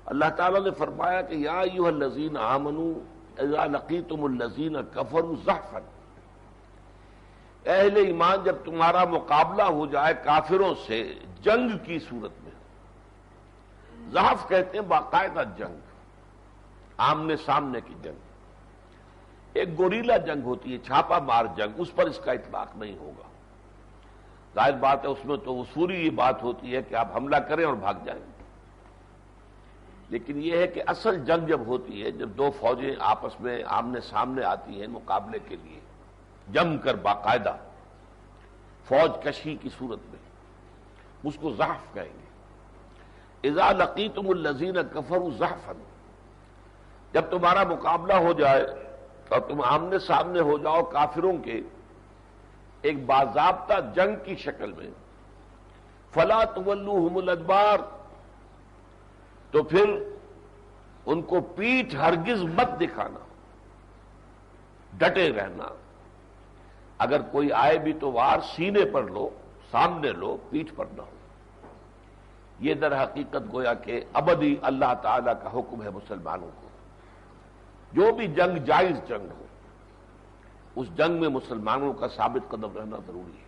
اللہ تعالیٰ نے فرمایا کہ یا ایھا الذین آمنوا اذا لقیتم الذین کفروا زحفا، اہل ایمان جب تمہارا مقابلہ ہو جائے کافروں سے جنگ کی صورت میں، زحف کہتے ہیں باقاعدہ جنگ، آمنے سامنے کی جنگ، ایک گوریلا جنگ ہوتی ہے، چھاپا مار جنگ، اس پر اس کا اطلاق نہیں ہوگا۔ ظاہر بات ہے اس میں تو اصولی یہ بات ہوتی ہے کہ آپ حملہ کریں اور بھاگ جائیں، لیکن یہ ہے کہ اصل جنگ جب ہوتی ہے، جب دو فوجیں آپس میں آمنے سامنے آتی ہیں مقابلے کے لیے جم کر باقاعدہ فوج کشی کی صورت میں، اس کو زحف کہیں گے۔ اذا لقیتم الذین کفروا زحفا، جب تمہارا مقابلہ ہو جائے اور تم آمنے سامنے ہو جاؤ کافروں کے ایک باضابطہ جنگ کی شکل میں، فلا تولوہم الادبار، تو پھر ان کو پیٹھ ہرگز مت دکھانا، ڈٹے رہنا، اگر کوئی آئے بھی تو وار سینے پر لو، سامنے لو، پیٹھ پر نہ ہو۔ یہ در حقیقت گویا کہ ابدی اللہ تعالی کا حکم ہے مسلمانوں کو، جو بھی جنگ جائز جنگ ہو، اس جنگ میں مسلمانوں کا ثابت قدم رہنا ضروری ہے۔